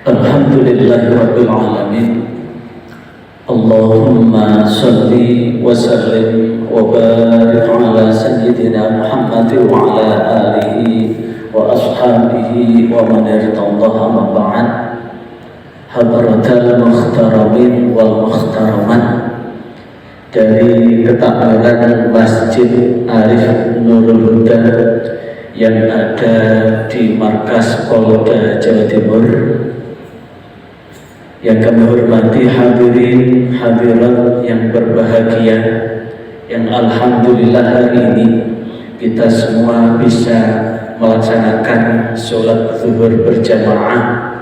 Alhamdulillahirabbil alamin. Allahumma shalli wa sallim wa barik ala sayyidina Muhammad wa ala alihi wa ashabihi wa man irtadaha ma ba'd. Hadratal mukhtaramin wal mukhtaramat, dari ketakbiran Masjid Arif Nurul Huda yang ada di markas Polda Jawa Timur, yang kami hormati hadirin hadirat yang berbahagia, yang alhamdulillah hari ini kita semua bisa melaksanakan sholat zuhur berjamaah.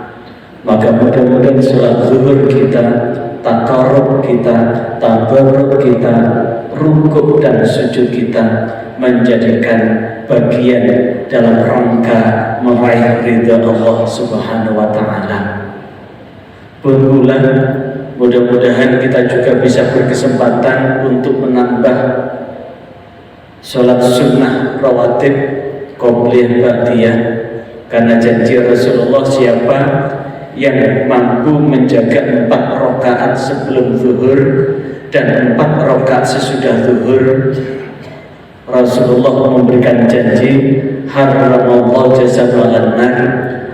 Maka mudah-mudahan sholat zuhur kita, takarrub kita, tabarruk kita, rukuk dan sujud kita menjadikan bagian dalam rangka meraih ridha Allah Subhanahu wa Ta'ala. Berbulan, mudah-mudahan kita juga bisa berkesempatan untuk menambah sholat sunnah rawatib qobliyah ba'diyah, karena janji Rasulullah, siapa yang mampu menjaga 4 rakaat sebelum zuhur dan 4 rakaat sesudah zuhur, Rasulullah memberikan janji, haramallahu jasadahu an-nar,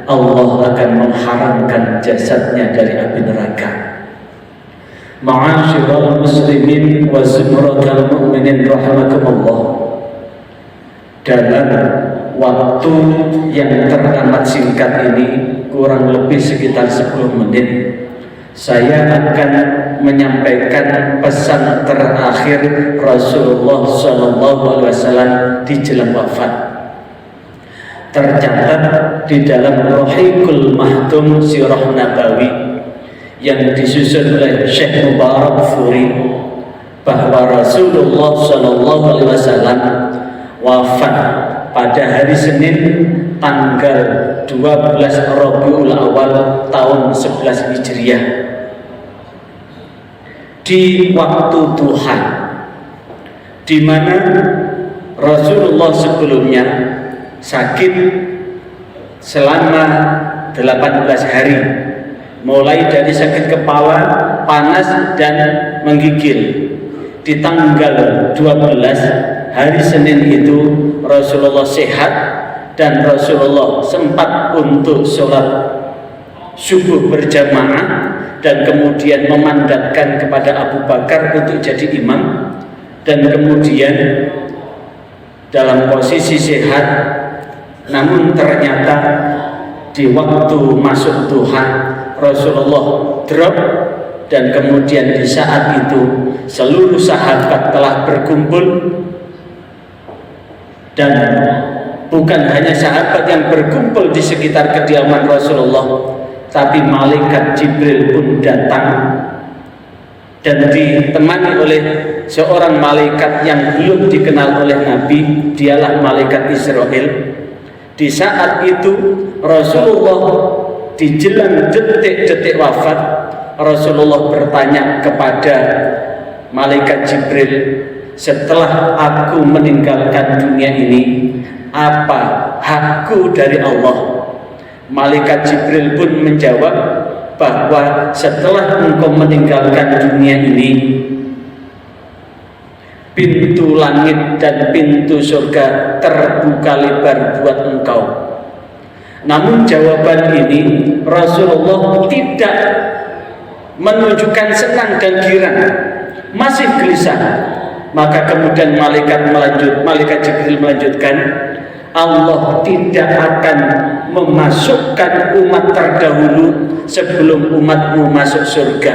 Allah akan mengharamkan jasadnya dari api neraka. Ma'asyiral muslimin wa zumratal mu'minin rahimakumullah, dalam waktu yang teramat singkat ini, kurang lebih sekitar 10 menit, saya akan menyampaikan pesan terakhir Rasulullah SAW di jelang wafat. Tercatat di dalam Rohiqul Mahdum Sirah Nabawi yang disusun oleh Syekh Mubarak Furi, bahwa Rasulullah SAW wafat pada hari Senin tanggal 12 Rabiul Awal tahun 11 Hijriah di waktu duha, di mana Rasulullah sebelumnya sakit selama 18 hari, mulai dari sakit kepala, panas dan menggigil. Di tanggal 12 hari Senin itu Rasulullah sehat dan Rasulullah sempat untuk sholat subuh berjamaah dan kemudian memandatkan kepada Abu Bakar untuk jadi imam, dan kemudian dalam posisi sehat. Namun ternyata di waktu masuk duha Rasulullah drop, dan kemudian di saat itu seluruh sahabat telah berkumpul, dan bukan hanya sahabat yang berkumpul di sekitar kediaman Rasulullah, tapi malaikat Jibril pun datang dan ditemani oleh seorang malaikat yang belum dikenal oleh Nabi, dialah malaikat Israel. Di saat itu Rasulullah di jelang detik-detik wafat, Rasulullah bertanya kepada malaikat Jibril, setelah aku meninggalkan dunia ini, apa hakku dari Allah? Malaikat Jibril pun menjawab bahwa setelah engkau meninggalkan dunia ini, pintu langit dan pintu surga terbuka lebar buat engkau. Namun jawaban ini Rasulullah tidak menunjukkan senang dan girang, masih gelisah. Maka kemudian malaikat Jibril melanjutkan, Allah tidak akan memasukkan umat terdahulu sebelum umatmu masuk surga.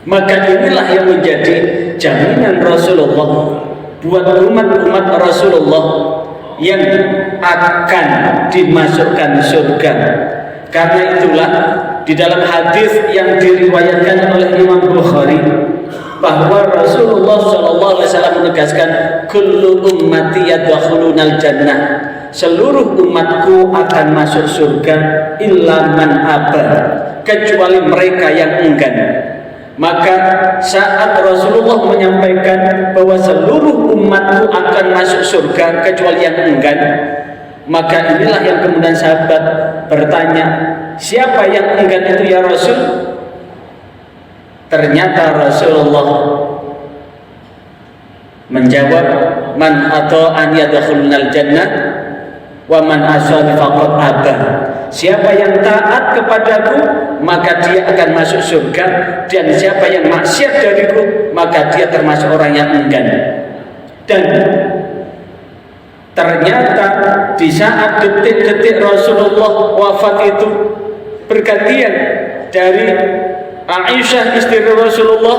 Maka inilah yang menjadi jaminan Rasulullah buat umat-umat Rasulullah yang akan dimasukkan surga. Karena itulah di dalam hadis yang diriwayatkan oleh Imam Bukhari, bahwa Rasulullah SAW menegaskan, kullu ummati yadkhulunal jannah, seluruh umatku akan masuk surga, illa man aba, kecuali mereka yang enggan. Maka saat Rasulullah menyampaikan bahwa seluruh umatku akan masuk surga kecuali yang enggan, Maka inilah yang kemudian sahabat bertanya, siapa yang enggan itu ya Rasul? Ternyata Rasulullah menjawab, man ata'an yadkhulunal jannah wa man asani faqad aba. Siapa yang taat kepadaku maka dia akan masuk surga, dan siapa yang maksiat dariku maka dia termasuk orang yang enggan. Dan ternyata di saat detik-detik Rasulullah wafat itu bergantian, dari Aisyah istri Rasulullah,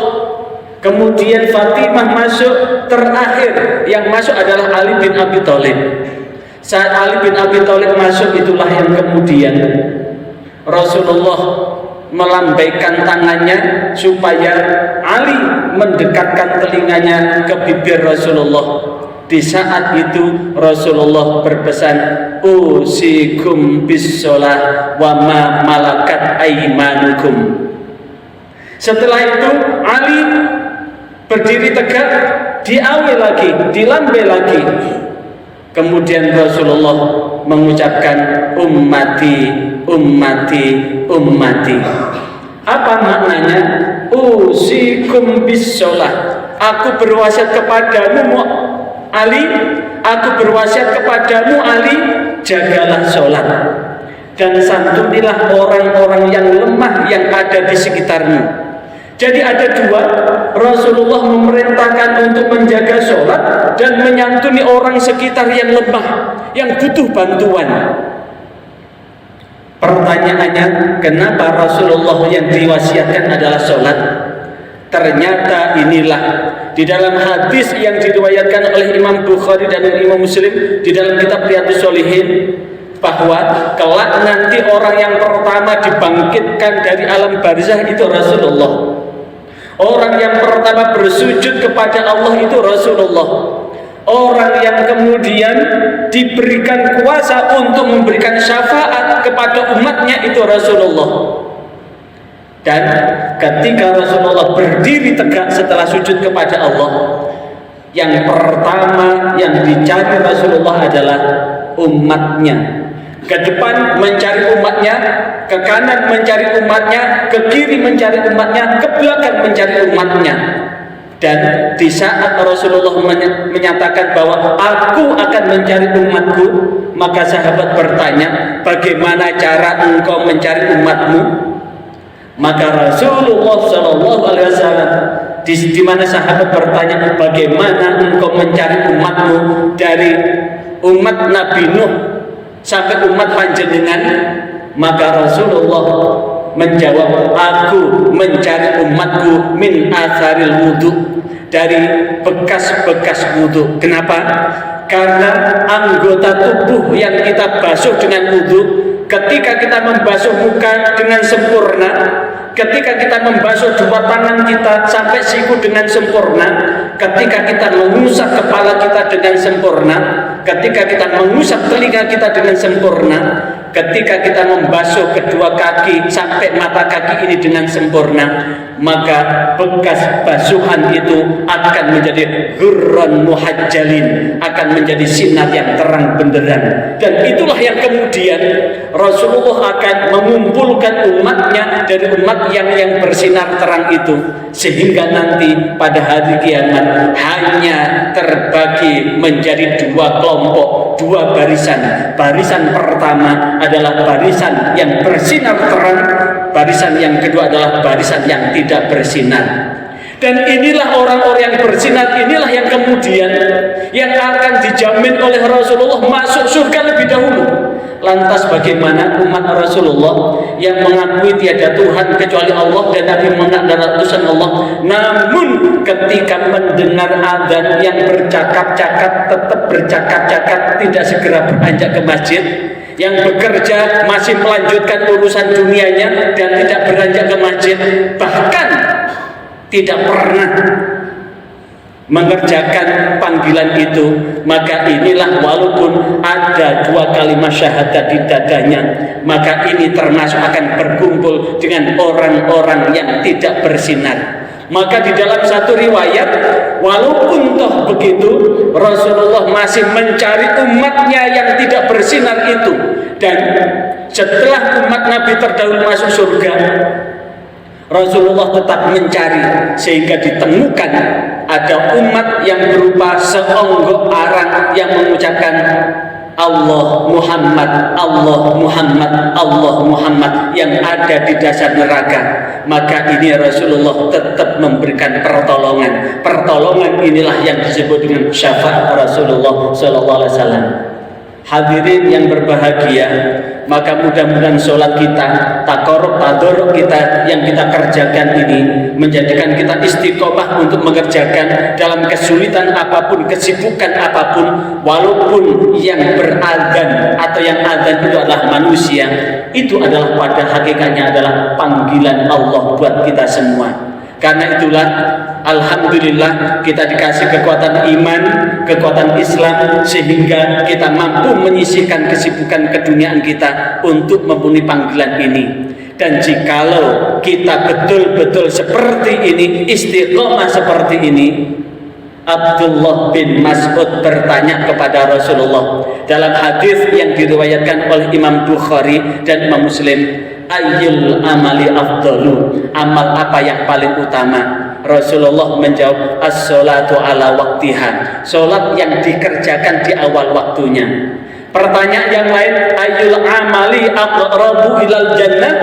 kemudian Fatimah masuk, terakhir yang masuk adalah Ali bin Abi Thalib. Saat Ali bin Abi Thalib masuk, itulah yang kemudian Rasulullah melambaikan tangannya supaya Ali mendekatkan telinganya ke bibir Rasulullah. Di saat itu Rasulullah berpesan, usikum bis-shalah wa ma malakat aymanukum. Setelah itu Ali berdiri tegak, diawe lagi, dilambai lagi. Kemudian Rasulullah mengucapkan, ummati, ummati, ummati. Apa maknanya? Usikum bis-shalah. Aku berwasiat kepadamu Ali, aku berwasiat kepadamu Ali, jagalah sholat dan santunilah orang-orang yang lemah yang ada di sekitarmu. Jadi ada dua, Rasulullah memerintahkan untuk menjaga sholat dan menyantuni orang sekitar yang lemah, yang butuh bantuan. Pertanyaannya, kenapa Rasulullah yang diwasiatkan adalah sholat? Ternyata inilah di dalam hadis yang diriwayatkan oleh Imam Bukhari dan Imam Muslim di dalam kitab Riyadhus Shalihin, bahwa kelak nanti orang yang pertama dibangkitkan dari alam barzah itu Rasulullah. Orang yang pertama bersujud kepada Allah itu Rasulullah. Orang yang kemudian diberikan kuasa untuk memberikan syafaat kepada umatnya itu Rasulullah. Dan ketika Rasulullah berdiri tegak setelah sujud kepada Allah, yang pertama yang dicari Rasulullah adalah umatnya. Ke depan mencari umatnya, ke kanan mencari umatnya, ke kiri mencari umatnya, ke belakang mencari umatnya. Dan di saat Rasulullah menyatakan bahwa aku akan mencari umatku, maka sahabat bertanya, bagaimana cara engkau mencari umatmu? Maka Rasulullah SAW di mana sahabat bertanya, bagaimana engkau mencari umatmu dari umat Nabi Nuh sampai umat panjenengan? Maka Rasulullah menjawab, aku mencari umatku min atharil wudu, dari bekas-bekas wudu. Kenapa? Karena anggota tubuh yang kita basuh dengan wudu, ketika kita membasuh muka dengan sempurna, ketika kita membasuh dua tangan kita sampai siku dengan sempurna, ketika kita mengusap kepala kita dengan sempurna, ketika kita mengusap telinga kita dengan sempurna, ketika kita membasuh kedua kaki sampai mata kaki ini dengan sempurna, maka bekas basuhan itu akan menjadi ghurran muhajjalin, akan menjadi sinar yang terang benderang. Dan itulah yang kemudian Rasulullah akan mengumpulkan umatnya dari umat yang bersinar terang itu, sehingga nanti pada hari kiamat hanya terbagi menjadi dua kelompok, dua barisan. Barisan pertama adalah barisan yang bersinar terang, barisan yang kedua adalah barisan yang tidak bersinar. Dan inilah orang-orang yang bersinar, inilah yang kemudian yang akan dijamin oleh Rasulullah masuk surga lebih dahulu. Lantas bagaimana umat Rasulullah yang mengakui tiada Tuhan kecuali Allah dan Nabi Muhammad adalah utusan Allah, namun ketika mendengar adzan yang bercakap-cakap, tetap bercakap-cakap, tidak segera beranjak ke masjid, yang bekerja masih melanjutkan urusan dunianya dan tidak beranjak ke masjid, bahkan tidak pernah mengerjakan panggilan itu, maka inilah walaupun ada dua kalimat syahadat di dadanya, maka ini termasuk akan berkumpul dengan orang-orang yang tidak bersinar. Maka di dalam satu riwayat, walaupun toh begitu, Rasulullah masih mencari umatnya yang tidak bersinar itu. Dan setelah umat Nabi terdahulu masuk surga, Rasulullah tetap mencari sehingga ditemukan ada umat yang berupa seonggok arang yang mengucapkan Allah Muhammad, Allah Muhammad, Allah Muhammad yang ada di dasar neraka. Maka ini Rasulullah tetap memberikan pertolongan. Pertolongan inilah yang disebut dengan syafaat Rasulullah SAW. Hadirin yang berbahagia, maka mudah-mudahan sholat kita, takoruk tadoruk kita yang kita kerjakan ini menjadikan kita istiqomah untuk mengerjakan dalam kesulitan apapun, kesibukan apapun, walaupun yang beradzan atau yang adzan itu adalah manusia, itu adalah pada hakikatnya adalah panggilan Allah buat kita semua. Karena itulah alhamdulillah kita dikasih kekuatan iman, kekuatan Islam, sehingga kita mampu menyisihkan kesibukan keduniaan kita untuk memenuhi panggilan ini. Dan jikalau kita betul-betul seperti ini, istiqomah seperti ini, Abdullah bin Mas'ud bertanya kepada Rasulullah dalam hadis yang diriwayatkan oleh Imam Bukhari dan Imam Muslim, ayyul amali afdalu, amal apa yang paling utama? Rasulullah menjawab, as-sholatu ala waktiha, sholat yang dikerjakan di awal waktunya. Pertanyaan yang lain, ayyul amali aqrabu ilal jannah,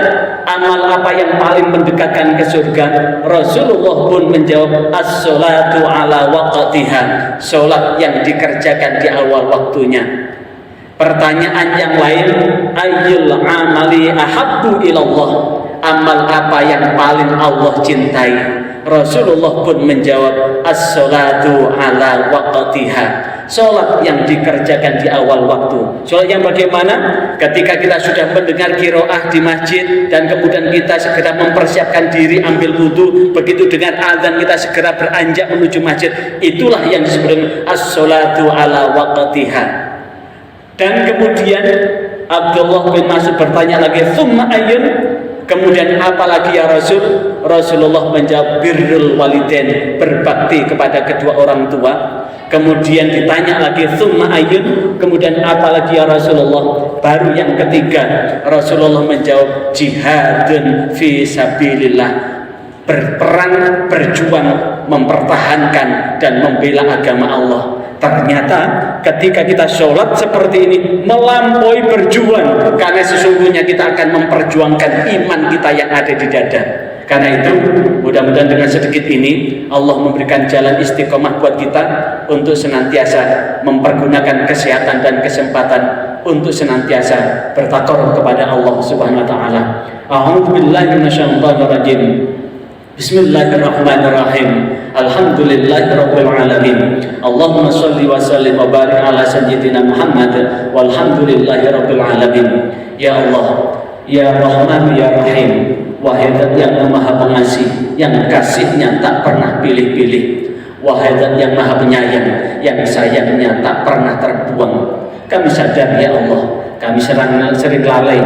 amal apa yang paling mendekatkan ke surga? Rasulullah pun menjawab, as-sholatu ala waqtiha, sholat yang dikerjakan di awal waktunya. Pertanyaan yang lain, ayyul amali ahabbu ilallah, amal apa yang paling Allah cintai? Rasulullah pun menjawab, as-sholatu ala waqtiha, sholat yang dikerjakan di awal waktu. Sholat yang bagaimana? Ketika kita sudah mendengar qiraah di masjid dan kemudian kita segera mempersiapkan diri ambil wudu, begitu dengar azan kita segera beranjak menuju masjid, itulah yang disebut as-sholatu ala waqtiha. Dan kemudian Abdullah bin Mas'ud bertanya lagi, summa ayyun, kemudian apa lagi ya Rasul? Rasulullah menjawab, birrul walidain, berbakti kepada kedua orang tua. Kemudian ditanya lagi, summa ayyun, kemudian apa lagi ya Rasulullah? Baru yang ketiga Rasulullah menjawab, jihadun fi sabilillah, berperang, berjuang, mempertahankan dan membela agama Allah. Ternyata ketika kita sholat seperti ini melampaui berjuang, karena sesungguhnya kita akan memperjuangkan iman kita yang ada di dada. Karena itu mudah-mudahan dengan sedikit ini Allah memberikan jalan istiqomah buat kita untuk senantiasa mempergunakan kesehatan dan kesempatan untuk senantiasa bertakwa kepada Allah Subhanahu wa taala. A'udzubillahi minasyaitonir rajim. Bismillahirrahmanirrahim. Alhamdulillahirabbil alamin. Allahumma shalli wa sallim wa barik ala sayyidina Muhammad walhamdulillahirabbil alamin. Ya Allah, ya Rahman, ya Rahim, wahai Zat yang Maha Pengasih, yang kasihnya tak pernah pilih-pilih, wahai Zat yang Maha Penyayang, yang sayangnya tak pernah terbuang. Kami sadar ya Allah, kami sering lalai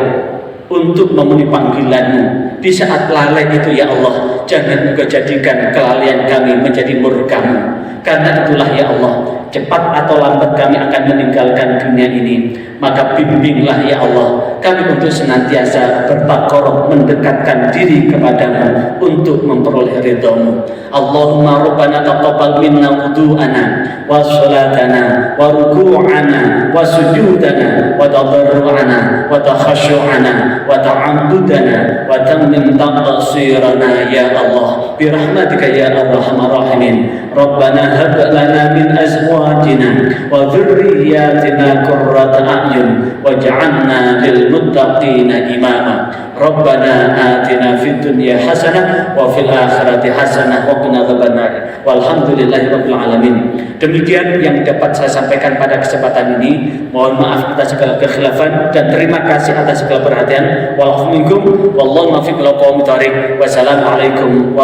untuk memenuhi panggilan-Mu. Di saat lalai itu ya Allah, jangan Engkau jadikan kelalaian kami menjadi murka-Mu. Karena itulah ya Allah, cepat atau lambat kami akan meninggalkan dunia ini. Maka bimbinglah ya Allah kami untuk senantiasa bertakorup, mendekatkan diri kepadamu untuk memperoleh ridha-Mu. Allahumma rabbana taqabbal minna wudu'ana wa sholatana wa ruku'ana wa sujudana wa tadarru'ana wa takhashu'ana wa ta'abbudana wa tammim taqsirana ya Allah birahmatika ya arhamar rahimin. Rabbana hab lana min azwajina wa dhurriyyatina qurrata a'yun waj'alna lil muttaqina imama. Rabbana atina fid dunya hasanah wa fil akhirati hasanah wa qina adzabannar. Walhamdulillahirabbil alamin. Demikian yang dapat saya sampaikan pada kesempatan ini. Mohon maaf atas segala kekhilafan dan terima kasih atas segala perhatian. Wallahu minkum wallahu muwaffiq ila aqwamit thoriq. Wassalamualaikum.